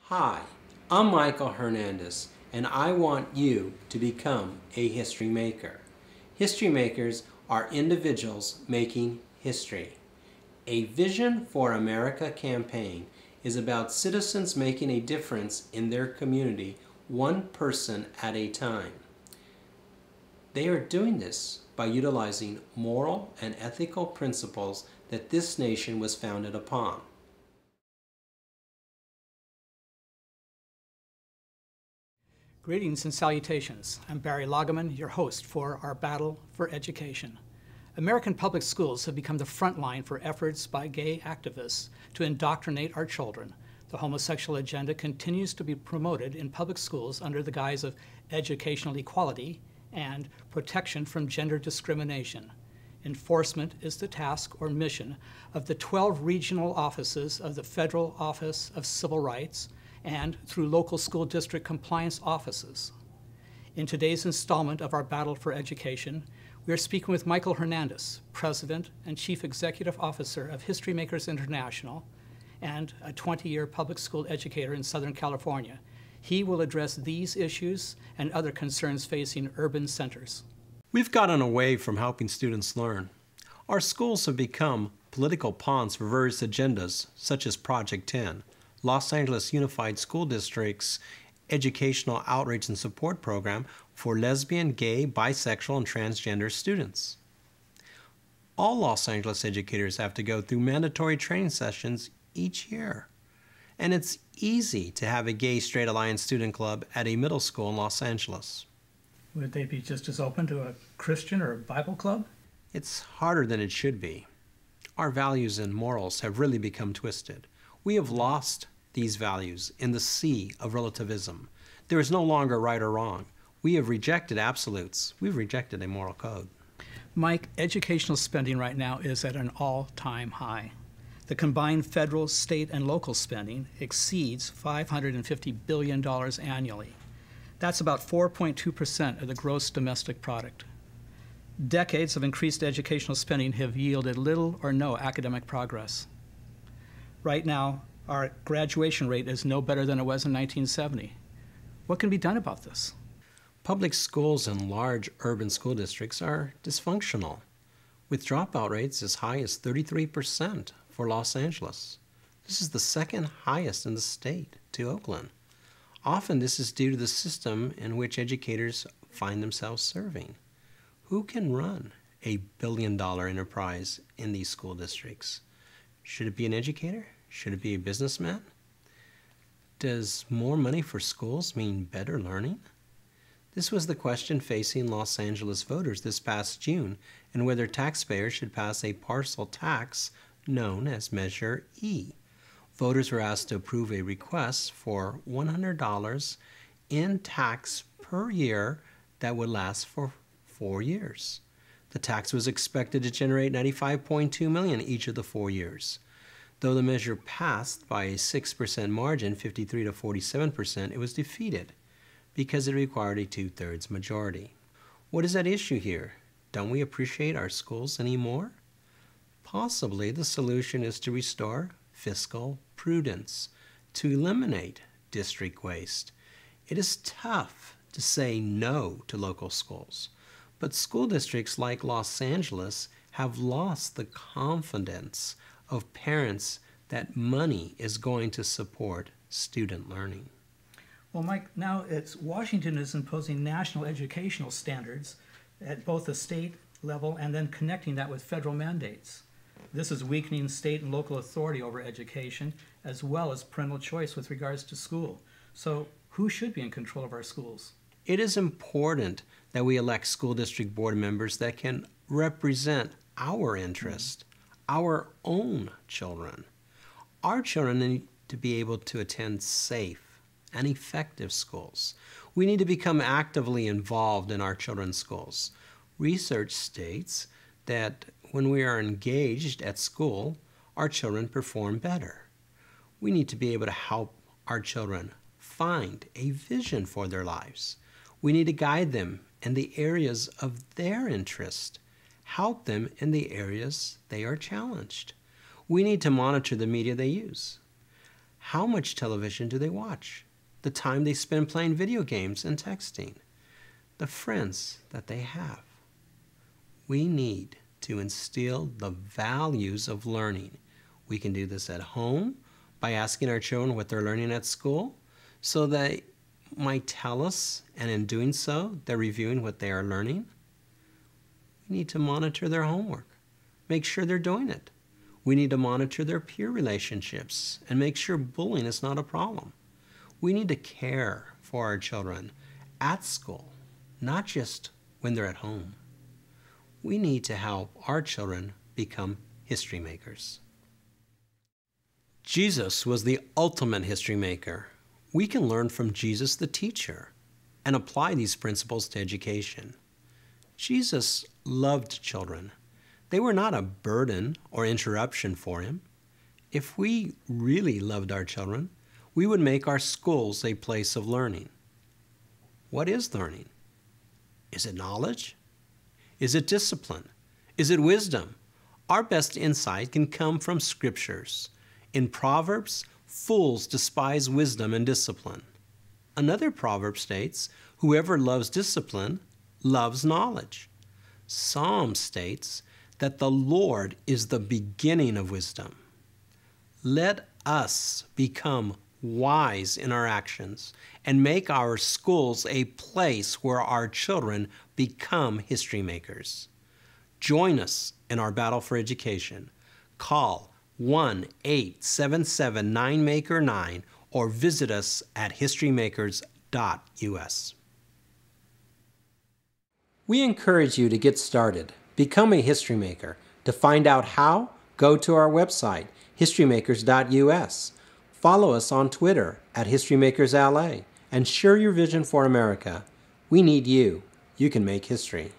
Hi, I'm Michael Hernandez, and I want you to become a history maker. History makers are individuals making history. A Vision for America campaign is about citizens making a difference in their community, one person at a time. They are doing this by utilizing moral and ethical principles that this nation was founded upon. Greetings and salutations. I'm Barry Loggeman, your host for our Battle for Education. American public schools have become the front line for efforts by gay activists to indoctrinate our children. The homosexual agenda continues to be promoted in public schools under the guise of educational equality and protection from gender discrimination. Enforcement is the task or mission of the 12 regional offices of the Federal Office of Civil Rights and through local school district compliance offices. In today's installment of our Battle for Education, we are speaking with Michael Hernandez, President and Chief Executive Officer of History Makers International and a 20-year public school educator in Southern California. He will address these issues and other concerns facing urban centers. We've gotten away from helping students learn. Our schools have become political pawns for various agendas, such as Project 10, Los Angeles Unified School District's educational outreach and support program for lesbian, gay, bisexual, and transgender students. All Los Angeles educators have to go through mandatory training sessions each year. And it's easy to have a Gay Straight Alliance student club at a middle school in Los Angeles. Would they be just as open to a Christian or Bible club? It's harder than it should be. Our values and morals have really become twisted. We have lost these values in the sea of relativism. There is no longer right or wrong. We have rejected absolutes. We've rejected a moral code. Mike, educational spending right now is at an all-time high. The combined federal, state, and local spending exceeds $550 billion annually. That's about 4.2% of the gross domestic product. Decades of increased educational spending have yielded little or no academic progress. Right now, our graduation rate is no better than it was in 1970. What can be done about this? Public schools in large urban school districts are dysfunctional, with dropout rates as high as 33% for Los Angeles. This is the second highest in the state to Oakland. Often this is due to the system in which educators find themselves serving. Who can run a $1 billion enterprise in these school districts? Should it be an educator? Should it be a businessman? Does more money for schools mean better learning? This was the question facing Los Angeles voters this past June, and whether taxpayers should pass a parcel tax known as Measure E. Voters were asked to approve a request for $100 in tax per year that would last for 4 years. The tax was expected to generate $95.2 million each of the 4 years. Though the measure passed by a 6% margin, 53 to 47%, it was defeated because it required a 2/3 majority. What is at issue here? Don't we appreciate our schools anymore? Possibly the solution is to restore fiscal prudence, to eliminate district waste. It is tough to say no to local schools, but school districts like Los Angeles have lost the confidence of parents that money is going to support student learning. Well, Mike, now Washington is imposing national educational standards at both the state level and then connecting that with federal mandates. This is weakening state and local authority over education as well as parental choice with regards to school. So who should be in control of our schools? It is important that we elect school district board members that can represent our interest, our own children. Our children need to be able to attend safe and effective schools. We need to become actively involved in our children's schools. Research states that when we are engaged at school, our children perform better. We need to be able to help our children find a vision for their lives. We need to guide them in the areas of their interest, help them in the areas they are challenged. We need to monitor the media they use. How much television do they watch? The time they spend playing video games and texting? The friends that they have? We need to instill the values of learning. We can do this at home by asking our children what they're learning at school, so they might tell us, and in doing so, they're reviewing what they are learning. We need to monitor their homework, make sure they're doing it. We need to monitor their peer relationships and make sure bullying is not a problem. We need to care for our children at school, not just when they're at home. We need to help our children become history makers. Jesus was the ultimate history maker. We can learn from Jesus the teacher and apply these principles to education. Jesus loved children. They were not a burden or interruption for him. If we really loved our children, we would make our schools a place of learning. What is learning? Is it knowledge? Is it discipline? Is it wisdom? Our best insight can come from scriptures. In Proverbs, fools despise wisdom and discipline. Another proverb states, whoever loves discipline loves knowledge. Psalm states that the Lord is the beginning of wisdom. Let us become wise in our actions and make our schools a place where our children become history makers. Join us in our battle for education. Call 1-877-9-MAKER-9 or visit us at historymakers.us. We encourage you to get started. Become a history maker. To find out how, go to our website, historymakers.us. Follow us on Twitter at HistoryMakersLA and share your vision for America. We need you. You can make history.